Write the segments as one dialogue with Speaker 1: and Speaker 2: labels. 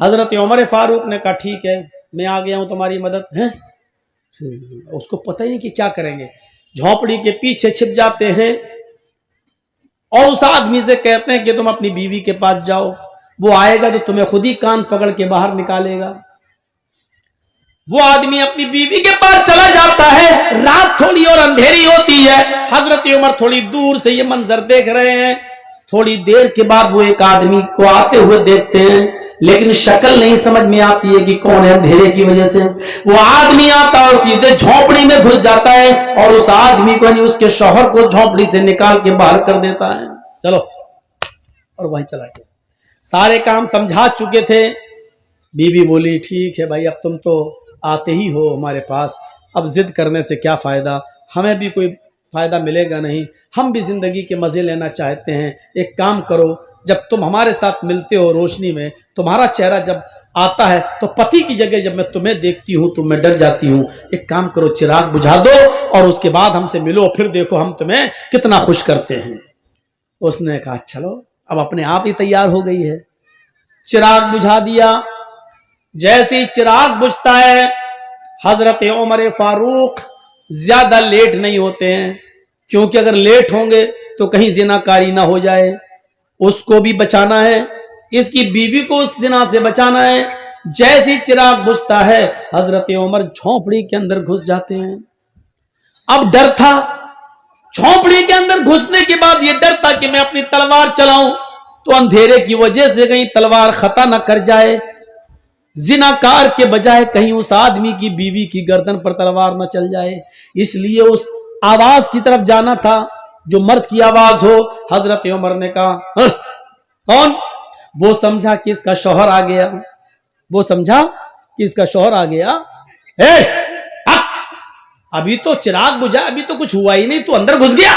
Speaker 1: حضرت عمر فاروق نے کہا ٹھیک ہے میں آ گیا ہوں تمہاری مدد ہے. اس کو پتہ ہی نہیں کہ کیا کریں گے. جھونپڑی کے پیچھے چھپ جاتے ہیں اور اس آدمی سے کہتے ہیں کہ تم اپنی بیوی کے پاس جاؤ, وہ آئے گا تو تمہیں خود ہی کان پکڑ کے باہر نکالے گا. وہ آدمی اپنی بیوی کے پاس چلا جاتا ہے. رات تھوڑی اور اندھیری ہوتی ہے. حضرت عمر تھوڑی دور سے یہ منظر دیکھ رہے ہیں. تھوڑی دیر کے بعد وہ ایک آدمی کو آتے ہوئے دیکھتے ہیں, لیکن شکل نہیں سمجھ میں آتی ہے کہ کون ہے اندھیرے کی وجہ سے. وہ آدمی آتا اور سیدھے جھونپڑی میں گھس جاتا ہے اور اس آدمی کو یعنی اس کے شوہر کو جھونپڑی سے نکال کے باہر کر دیتا ہے. چلو, اور وہیں چلا گیا. سارے کام سمجھا چکے تھے. بیوی بولی ٹھیک ہے بھائی اب تم تو آتے ہی ہو ہمارے پاس, اب ضد کرنے سے کیا فائدہ, ہمیں بھی کوئی فائدہ ملے گا نہیں, ہم بھی زندگی کے مزے لینا چاہتے ہیں. ایک کام کرو, جب تم ہمارے ساتھ ملتے ہو روشنی میں, تمہارا چہرہ جب آتا ہے تو پتی کی جگہ جب میں تمہیں دیکھتی ہوں تو میں ڈر جاتی ہوں. ایک کام کرو, چراغ بجھا دو اور اس کے بعد ہم سے ملو, پھر دیکھو ہم تمہیں کتنا خوش کرتے ہیں. اس نے کہا چلو, اب اپنے آپ ہی تیار ہو گئی ہے. چراغ بجھا دیا. جیسے ہی چراغ بجھتا ہے حضرت عمر فاروق زیادہ لیٹ نہیں ہوتے ہیں, کیونکہ اگر لیٹ ہوں گے تو کہیں زناکاری نہ ہو جائے, اس کو بھی بچانا ہے, اس کی بیوی کو اس زنا سے بچانا ہے. جیسے چراغ بجھتا ہے حضرت عمر جھونپڑی کے اندر گھس جاتے ہیں. اب ڈر تھا, جھونپڑی کے اندر گھسنے کے بعد یہ ڈر تھا کہ میں اپنی تلوار چلاؤں تو اندھیرے کی وجہ سے کہیں تلوار خطا نہ کر جائے, زناکار کے بجائے کہیں اس آدمی کی بیوی کی گردن پر تلوار نہ چل جائے. اس لیے اس آواز کی طرف جانا تھا جو مرد کی آواز ہو. حضرت عمر نے کہا کون؟ وہ سمجھا کہ اس کا شوہر آ گیا. وہ سمجھا کہ اس کا شوہر آ گیا. ابھی تو چراغ بجھا, ابھی تو کچھ ہوا ہی نہیں, تو اندر گھس گیا.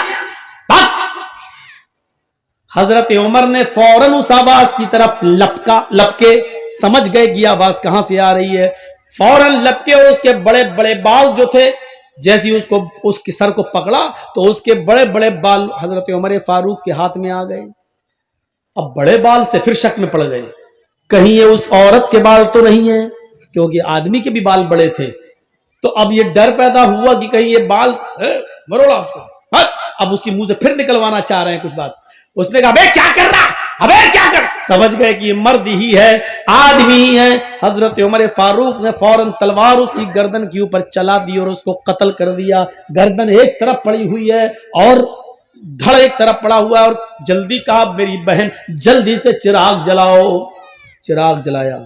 Speaker 1: حضرت عمر نے فوراً اس آواز کی طرف لپکے, سمجھ گئے کہ آواز کہاں سے آ رہی ہے. فوراً لپکے, اس کے بڑے بڑے بال جو تھے, جیسے اس کے سر کو پکڑا تو اس کے بڑے بڑے بال حضرت عمر فاروق کے ہاتھ میں آ گئے. اب بڑے بال سے پھر شک میں پڑ گئے, کہیں یہ اس عورت کے بال تو نہیں ہے, کیونکہ آدمی کے بھی بال بڑے تھے. تو اب یہ ڈر پیدا ہوا کہ کہیں یہ بال مروڑا اس کو, اب اس کی منہ سے پھر نکلوانا چاہ رہے ہیں کچھ بات. اس نے کہا بے کیا کر رہا, ابے کیا کر. سمجھ گئے کہ یہ مرد ہی ہے, آدمی ہی ہے. حضرت عمر فاروق نے فوراً تلوار اس کی گردن کے اوپر چلا دی اور اس کو قتل کر دیا. گردن ایک طرف پڑی ہوئی ہے اور دھڑ ایک طرف پڑا ہوا ہے. اور جلدی کہا میری بہن جلدی سے چراغ جلاؤ. چراغ جلایا.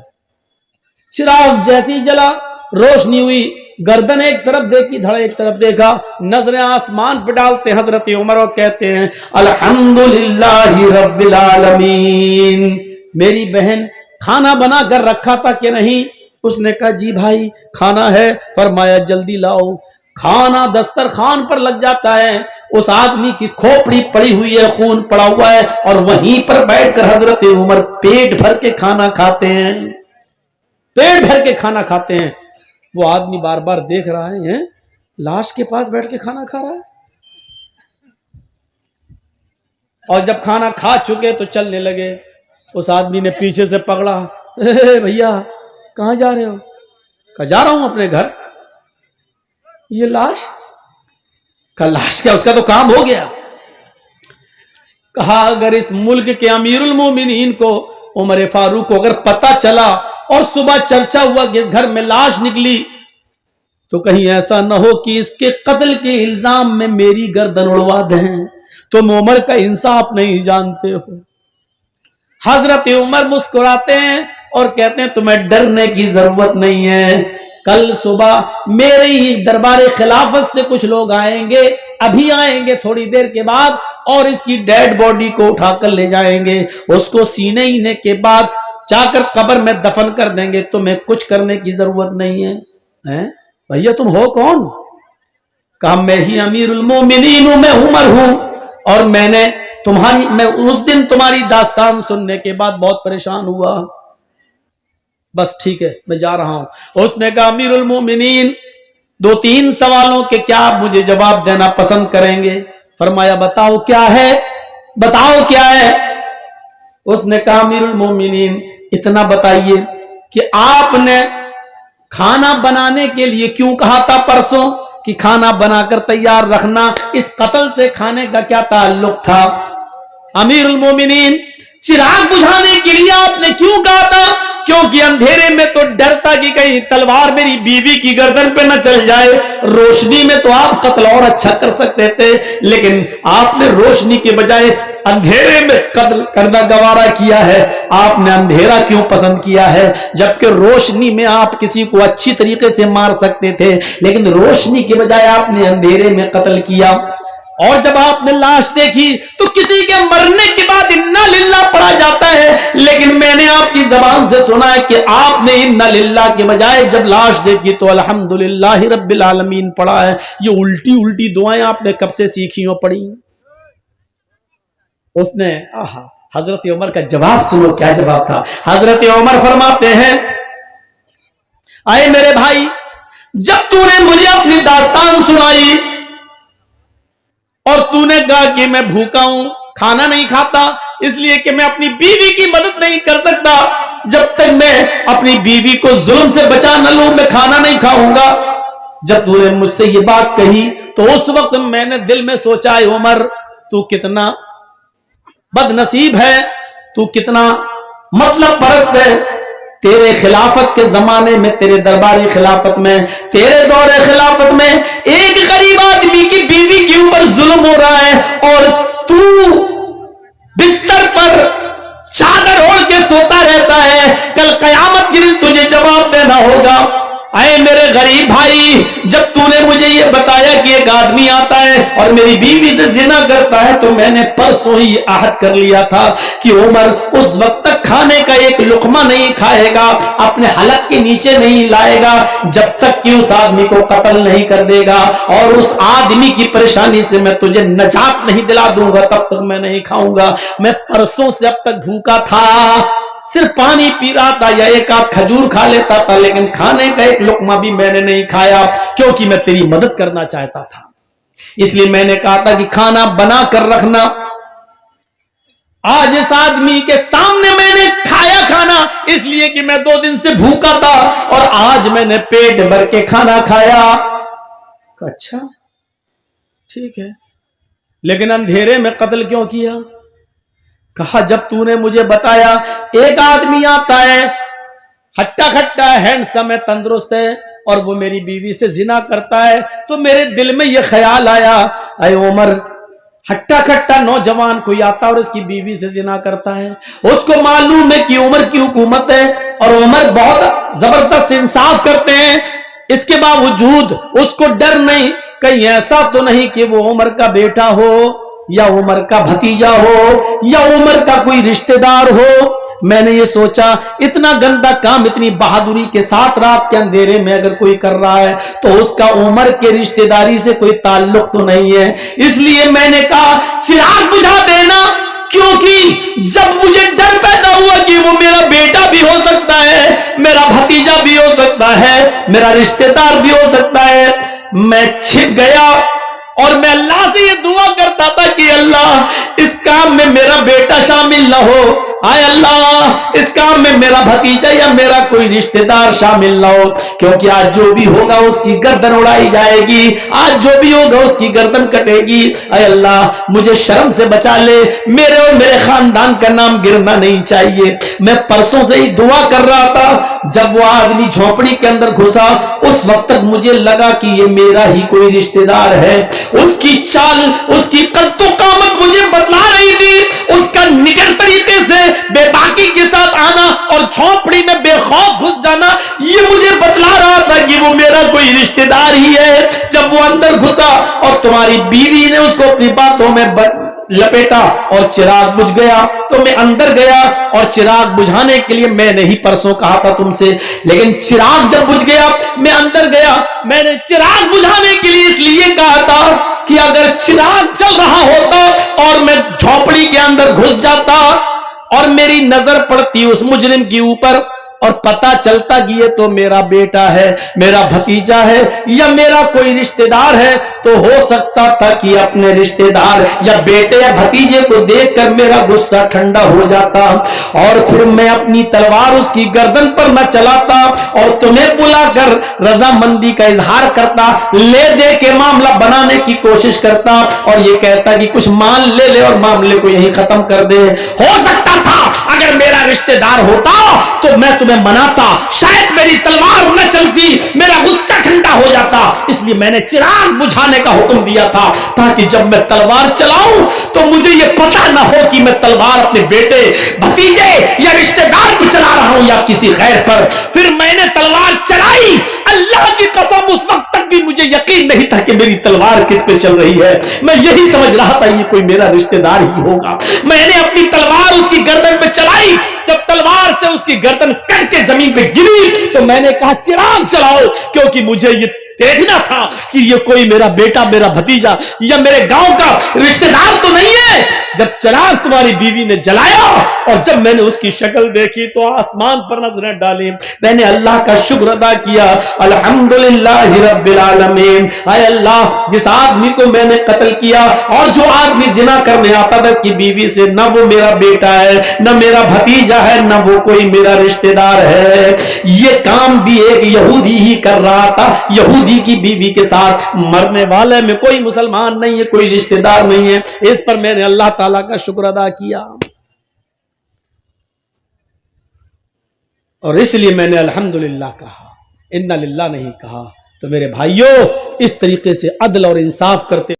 Speaker 1: چراغ جیسی جلا, روشنی ہوئی, گردن ایک طرف دیکھی, دھڑ ایک طرف دیکھا. نظریں آسمان پہ ڈالتے حضرت عمر اور کہتے ہیں الحمدللہ رب العالمین. میری بہن کھانا بنا کر رکھا تھا کہ نہیں؟ اس نے کہا جی بھائی کھانا ہے. فرمایا جلدی لاؤ. کھانا دسترخوان پر لگ جاتا ہے. اس آدمی کی کھوپڑی پڑی ہوئی ہے, خون پڑا ہوا ہے, اور وہیں پر بیٹھ کر حضرت عمر پیٹ بھر کے کھانا کھاتے ہیں. پیٹ بھر کے کھانا کھاتے ہیں. وہ آدمی بار بار دیکھ رہا ہے, لاش کے پاس بیٹھ کے کھانا کھا رہا ہے. اور جب کھانا کھا چکے تو چلنے لگے. اس آدمی نے پیچھے سے پکڑا, بھیا کہاں جا رہے ہو؟ کہا جا رہا ہوں اپنے گھر. یہ لاش کا لاش کیا, اس کا تو کام ہو گیا. کہا اگر اس ملک کے امیر المومنین کو عمر فاروق کو اگر پتہ چلا اور صبح چرچا ہوا کہ اس گھر میں لاش نکلی تو کہیں ایسا نہ ہو کہ اس کے قتل کے الزام میں میری گردن اڑوا دیں. تم عمر کا انصاف نہیں جانتے ہو. حضرت عمر مسکراتے ہیں اور کہتے ہیں تمہیں ڈرنے کی ضرورت نہیں ہے. کل صبح میرے ہی دربار خلافت سے کچھ لوگ آئیں گے, ابھی آئیں گے تھوڑی دیر کے بعد, اور اس کی ڈیڈ باڈی کو اٹھا کر لے جائیں گے. اس کو سینے ہینے کے بعد جا کر قبر میں دفن کر دیں گے. تمہیں کچھ کرنے کی ضرورت نہیں ہے. بھیا تم ہو کون؟ کہا میں ہی امیر المومنین ہوں, میں عمر ہوں, اور میں اس دن تمہاری داستان سننے کے بعد بہت پریشان ہوا. بس ٹھیک ہے میں جا رہا ہوں. اس نے کہا امیر المومنین 2-3 سوالوں کے کیا آپ مجھے جواب دینا پسند کریں گے؟ فرمایا بتاؤ کیا ہے, بتاؤ کیا ہے. اس نے کہا امیر المومنین اتنا بتائیے کہ آپ نے کھانا بنانے کے لیے کیوں کہا تھا پرسوں کہ کھانا بنا کر تیار رکھنا، اس قتل سے کھانے کا کیا تعلق تھا؟ امیر المومنین، چراغ بجھانے کے لیے آپ نے کیوں کہا تھا؟ کیونکہ اندھیرے میں تو ڈرتا کہ کہیں تلوار میری بیوی کی گردن پہ نہ چل جائے، روشنی میں تو آپ قتل اور اچھا کر سکتے تھے، لیکن آپ نے روشنی کے بجائے اندھیرے میں قتل کرنا گوارا کیا ہے۔ آپ نے اندھیرا کیوں پسند کیا ہے جبکہ روشنی میں آپ کسی کو اچھی طریقے سے مار سکتے تھے، لیکن روشنی کے بجائے آپ نے اندھیرے میں قتل کیا۔ اور جب آپ نے لاش دیکھی تو کسی کے مرنے کے بعد انا للہ پڑھا جاتا ہے، لیکن میں نے آپ کی زبان سے سنا ہے کہ آپ نے انا للہ کے بجائے جب لاش دیکھی تو الحمدللہ رب العالمین پڑھا ہے۔ یہ الٹی الٹی دعائیں آپ نے کب سے سیکھی ہو پڑھی؟ اس نے حضرت عمر کا جواب سنو، کیا جواب تھا؟ حضرت عمر فرماتے ہیں، آئے میرے بھائی، جب تو نے مجھے اپنی داستان سنائی اور تو نے کہا کہ میں بھوکا ہوں، کھانا نہیں کھاتا اس لیے کہ میں اپنی بیوی کی مدد نہیں کر سکتا، جب تک میں اپنی بیوی کو ظلم سے بچا نہ لوں میں کھانا نہیں کھاؤں گا۔ جب تو نے مجھ سے یہ بات کہی تو اس وقت میں نے دل میں سوچا، اے عمر تو کتنا بد نصیب ہے، تو کتنا مطلب پرست ہے۔ تیرے خلافت کے زمانے میں، تیرے درباری خلافت میں، تیرے دور خلافت میں ایک غریب آدمی کی بیوی کے اوپر ظلم ہو رہا ہے اور تو بستر پر چادر اوڑھ کے سوتا رہتا ہے، کل قیامت کے دن تجھے جواب دینا ہوگا۔ اے میرے غریب بھائی، جب تو نے مجھے یہ بتایا کہ ایک آدمی آتا ہے اور میری بیوی سے زنا کرتا ہے تو میں نے پرسوں ہی عہد کر لیا تھا کہ عمر اس وقت تک کھانے کا ایک لقمہ نہیں کھائے گا، اپنے حلق کے نیچے نہیں لائے گا جب تک کہ اس آدمی کو قتل نہیں کر دے گا، اور اس آدمی کی پریشانی سے میں تجھے نجات نہیں دلا دوں گا تب تک میں نہیں کھاؤں گا۔ میں پرسوں سے اب تک بھوکا تھا، صرف پانی پی رہا تھا یا ایک آدھ کھجور کھا لیتا تھا، لیکن کھانے کا ایک لقمہ بھی میں نے نہیں کھایا کیونکہ میں تیری مدد کرنا چاہتا تھا۔ اس لیے میں نے کہا تھا کہ کھانا بنا کر رکھنا۔ آج اس آدمی کے سامنے میں نے کھایا کھانا اس لیے کہ میں 2 دن سے بھوکا تھا اور آج میں نے پیٹ بھر کے کھانا کھایا۔ اچھا ٹھیک ہے، لیکن اندھیرے میں قتل کیوں کیا؟ کہا جب تو نے مجھے بتایا ایک آدمی آتا ہے، ہٹا کھٹا ہے، ہینڈسم ہے، تندرست ہے، اور وہ میری بیوی سے زنا کرتا ہے، تو میرے دل میں یہ خیال آیا، اے عمر، ہٹا کھٹا نوجوان کوئی آتا اور اس کی بیوی سے زنا کرتا ہے، اس کو معلوم ہے کہ عمر کی حکومت ہے اور عمر بہت زبردست انصاف کرتے ہیں، اس کے باوجود اس کو ڈر نہیں، کہیں ایسا تو نہیں کہ وہ عمر کا بیٹا ہو یا عمر کا بھتیجا ہو یا عمر کا کوئی رشتہ دار ہو۔ میں نے یہ سوچا اتنا گندا کام اتنی بہادری کے ساتھ رات کے اندھیرے میں اگر کوئی کر رہا ہے تو اس کا عمر کے رشتہ داری سے کوئی تعلق تو نہیں ہے، اس لیے میں نے کہا چراغ بجھا دینا، کیونکہ جب مجھے ڈر پیدا ہوا کہ وہ میرا بیٹا بھی ہو سکتا ہے، میرا بھتیجا بھی ہو سکتا ہے، میرا رشتہ دار بھی ہو سکتا ہے، میں چھپ گیا اور میں اللہ سے یہ دعا کرتا تھا کہ اللہ اس کام میں میرا بیٹا شامل نہ ہو، آئے اللہ اس کام میں میرا بھتیجا یا میرا کوئی رشتہ دار شامل نہ ہو، کیونکہ آج جو بھی ہوگا اس کی گردن اڑائی جائے گی، آج جو بھی ہوگا اس کی گردن کٹے گی، اے اللہ مجھے شرم سے بچا لے، میرے اور میرے خاندان کا نام گرنا نہیں چاہیے۔ میں پرسوں سے ہی دعا کر رہا تھا، جب وہ آدمی جھونپڑی کے اندر گھسا اس وقت تک مجھے لگا کہ یہ میرا ہی کوئی رشتہ دار ہے، اس کی چال، اس کی قد و قامت مجھے بتلا رہی تھی، اس کا نڈر طریقے سے بے باکی کے ساتھ آنا اور جھونپڑی میں بے خوف گھس جانا یہ مجھے بتلا رہا تھا کہ وہ میرا کوئی رشتہ دار ہی ہے۔ جب وہ اندر گھسا اور تمہاری بیوی نے اس کو اپنی باتوں میں لپیٹا اور چراغ بجھ گیا تو میں اندر گیا، اور چراغ بجھانے کے لیے میں نے ہی پرسوں کہا تھا تم سے، لیکن چراغ جب بجھ گیا میں اندر گیا، میں نے چراغ بجھانے کے لیے اس لیے کہا تھا کہ اگر چراغ چل رہا ہوتا اور میں جھونپڑی کے اندر گھس جاتا اور میری نظر پڑتی اس مجرم کے اوپر اور پتا چلتا کہ یہ تو میرا بیٹا ہے, میرا بھتیجا ہے یا میرا کوئی رشتہ دار ہے, تو ہو سکتا تھا کہ اپنے رشتہ دار یا بیٹے یا بھتیجے کو دیکھ کر میرا غصہ ٹھنڈا ہو جاتا اور پھر میں اپنی تلوار اس کی گردن پر نہ چلاتا اور تمہیں بلا کر رضامندی کا اظہار کرتا, لے دے کے معاملہ بنانے کی کوشش کرتا اور یہ کہتا کہ کچھ مال لے لے اور معاملے کو یہیں ختم کر دے. ہو سکتا تھا اگر میرا رشتہ دار ہوتا تو میں تمہیں مناتا, شاید میری تلوار نہ چلتی, میرا غصہ ٹھنڈا ہو جاتا. اس لیے میں نے چراغ بجھانے کا حکم دیا تھا تاکہ جب میں تلوار چلاؤں تو مجھے یہ پتہ نہ ہو کہ میں تلوار اپنے بیٹے, بھتیجے یا رشتہ دار پہ چلا رہا ہوں یا کسی غیر پر. پھر میں نے تلوار چلائی, اللہ کی قسم اس وقت تک بھی مجھے یقین نہیں تھا کہ میری تلوار کس پہ چل رہی ہے. میں یہی سمجھ رہا تھا یہ کوئی میرا رشتہ دار ہی ہوگا. میں نے اپنی تلوار اس کی گردن پہ چلائی, جب تلوار سے اس کی گردن کٹ کے زمین پہ گری تو میں نے کہا چراغ چلاؤ, کیونکہ مجھے یہ دیکھنا تھا کہ یہ کوئی میرا بیٹا, میرا بھتیجا یا میرے گاؤں کا رشتہ دار تو نہیں ہے. جب چراغ تمہاری بیوی نے جلایا اور جب میں نے اس کی شکل دیکھی تو آسمان پر نظریں ڈالی, میں نے اللہ کا شکر ادا کیا, الحمدللہ رب العالمین. اے اللہ, جس آدمی کو میں نے قتل کیا اور جو آدمی زنا کرنے آتا تھا اس کی بیوی سے, نہ وہ میرا بیٹا ہے, نہ میرا بھتیجا ہے, نہ وہ کوئی میرا رشتہ دار ہے. یہ کام بھی ایک یہودی ہی کر رہا تھا, یہودی کی بیوی کے ساتھ. مرنے والے میں کوئی مسلمان نہیں ہے, کوئی رشتہ دار نہیں ہے. اس پر میں نے اللہ تعالیٰ کا شکر ادا کیا اور اس لیے میں نے الحمدللہ کہا, انا للہ نہیں کہا. تو میرے بھائیوں, اس طریقے سے عدل اور انصاف کرتے